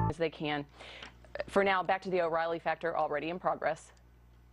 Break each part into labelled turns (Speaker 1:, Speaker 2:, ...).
Speaker 1: as they can. For now, back to the O'Reilly factor already in progress.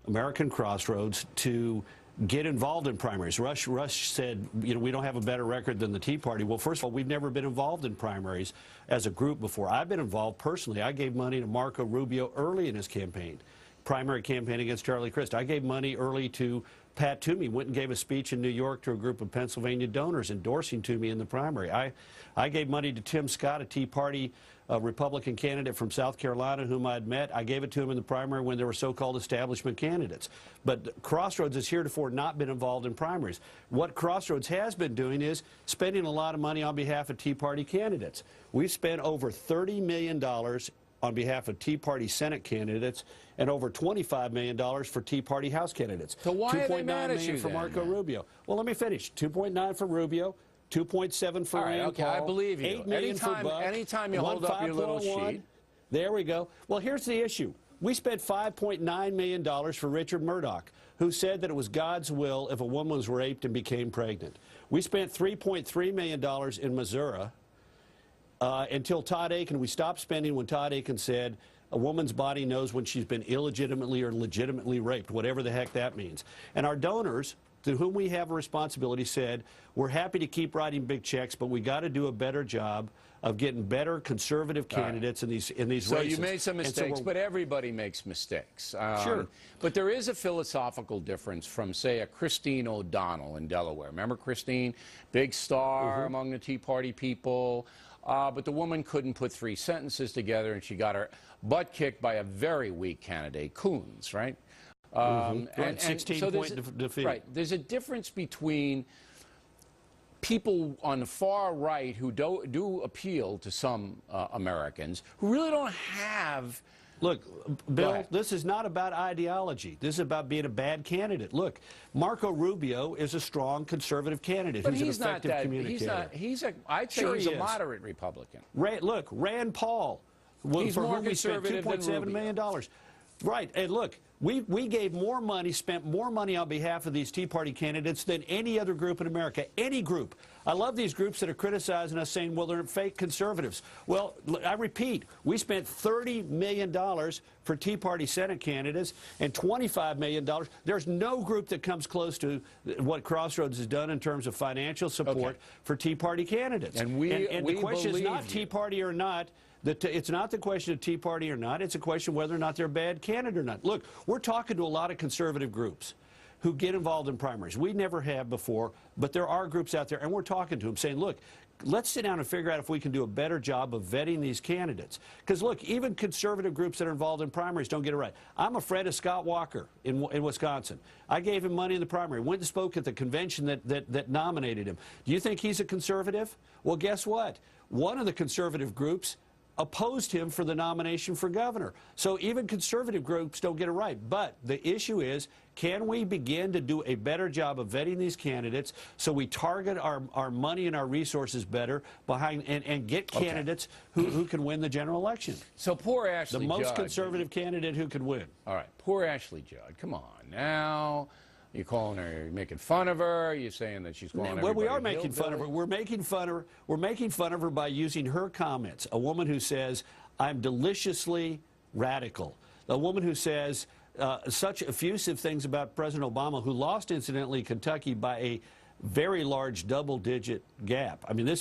Speaker 2: American Crossroads to get involved in primaries. Rush said, you know, we don't have a better record than the Tea Party. Well, first of all, we've never been involved in primaries as a group before. I've been involved personally. I gave money to Marco Rubio early in his campaign, primary campaign against Charlie Crist. I gave money early to Pat Toomey, went and gave a speech in New York to a group of Pennsylvania donors endorsing Toomey in the primary. I gave money to Tim Scott, a Tea Party Republican candidate from South Carolina whom I'd met. I gave it to him in the primary when there were so-called establishment candidates. But Crossroads has heretofore not been involved in primaries. What Crossroads has been doing is spending a lot of money on behalf of Tea Party candidates. We've spent over $30 million on behalf of Tea Party Senate candidates and over $25 million for Tea Party House candidates.
Speaker 3: So why are they mad at you
Speaker 2: for
Speaker 3: then,
Speaker 2: Marco Rubio. Well, let me finish. 2.9 for Rubio, 2.7 for Rand
Speaker 3: okay,
Speaker 2: Paul,
Speaker 3: I believe you.
Speaker 2: 8 million for Buck.
Speaker 3: Anytime you hold up your little sheet.
Speaker 2: There we go. Well, here's the issue. We spent $5.9 million for Richard Mourdock, who said that it was God's will if a woman was raped and became pregnant. We spent $3.3 million in Missouri until Todd Akin. We stopped spending when Todd Akin said a woman's body knows when she's been illegitimately or legitimately raped, whatever the heck that means. And our donors, to whom we have a responsibility, said, we're happy to keep writing big checks, but we got to do a better job of getting better conservative candidates in these races.
Speaker 3: So you made some mistakes, but everybody makes mistakes.
Speaker 2: Sure.
Speaker 3: But there is a philosophical difference from, say, a Christine O'Donnell in Delaware. Remember Christine? Big star among the Tea Party people. But the woman couldn't put 3 sentences together, and she got her butt kicked by a very weak candidate, Coons, right?
Speaker 2: And 16-point defeat.
Speaker 3: Right. There's a difference between people on the far right who do appeal to some Americans who really don't have...
Speaker 2: Look, Bill, this is not about ideology. This is about being a bad candidate. Look, Marco Rubio is a strong conservative candidate who's an effective communicator.
Speaker 3: I'd say he's a moderate Republican.
Speaker 2: Look, Rand Paul, for whom we spent $2.7 million. Right, and look, we gave more money, spent more money on behalf of these Tea Party candidates than any other group in America, any group. I love these groups that are criticizing us, saying, well, they're fake conservatives. Well, I repeat, we spent $30 million for Tea Party Senate candidates and $25 million. There's no group that comes close to what Crossroads has done in terms of financial support for Tea Party candidates.
Speaker 3: And
Speaker 2: the question is not Tea Party or not. It's not the question of Tea Party or not. It's a question of whether or not they're a bad candidate or not. Look, we're talking to a lot of conservative groups who get involved in primaries. We never have before, but there are groups out there, and we're talking to them saying, look, let's sit down and figure out if we can do a better job of vetting these candidates. Because, look, even conservative groups that are involved in primaries don't get it right. I'm a friend of Scott Walker in Wisconsin. I gave him money in the primary, went and spoke at the convention that nominated him. Do you think he's a conservative? Well, guess what? One of the conservative groups opposed him for the nomination for governor. So even conservative groups don't get it right. But the issue is, can we begin to do a better job of vetting these candidates so we target our money and our resources better behind and get candidates who can win the general election?
Speaker 3: So poor Ashley Judd.
Speaker 2: The most conservative candidate who could win.
Speaker 3: All right, poor Ashley Judd. Come on now. You're calling her, you're making fun of her. You're saying that she's calling everybody.
Speaker 2: Well, we are making fun of her. We're making fun of her by using her comments. A woman who says, "I'm deliciously radical." A woman who says such effusive things about President Obama, who lost, incidentally, Kentucky by a very large double-digit gap. I mean,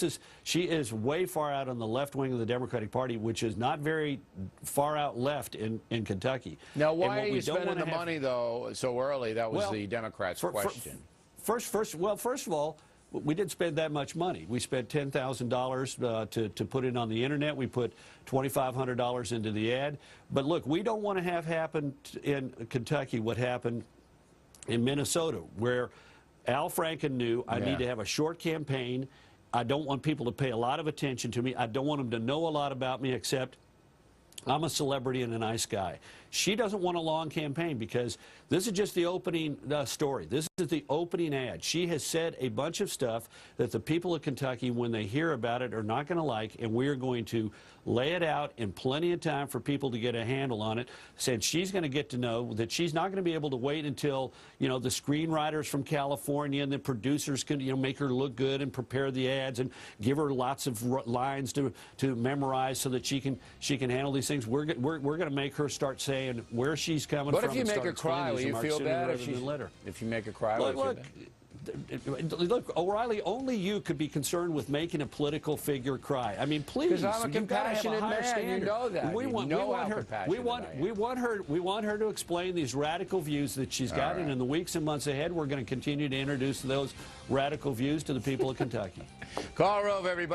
Speaker 2: she is way far out on the left wing of the Democratic Party, which is not very far out left in Kentucky.
Speaker 3: Now, why are you spending the money, though, so early? That was the Democrats' question.
Speaker 2: First of all, we didn't spend that much money. We spent $10,000 to put it on the internet. We put $2,500 into the ad. But look, we don't want to have happen in Kentucky what happened in Minnesota, where Al Franken knew I need to have a short campaign. I don't want people to pay a lot of attention to me. I don't want them to know a lot about me, except I'm a celebrity and a nice guy. She doesn't want a long campaign because this is just the opening story. This is the opening ad. She has said a bunch of stuff that the people of Kentucky, when they hear about it, are not going to like, and we are going to lay it out in plenty of time for people to get a handle on it. Said she's going to get to know that she's not going to be able to wait until, you know, the screenwriters from California and the producers can, you know, make her look good and prepare the ads and give her lots of lines to memorize so that she can handle these things. We're going to make her start saying where she's coming from.
Speaker 3: What if you make her cry? Will you feel bad if you make her cry?
Speaker 2: Look, O'Reilly, only you could be concerned with making a political figure cry. I mean, please.
Speaker 3: Because I'm a compassionate man. You know that. We want
Speaker 2: her to explain these radical views that she's got, and in the weeks and months ahead, we're going to continue to introduce those radical views to the people of Kentucky.
Speaker 3: Karl Rove, everybody.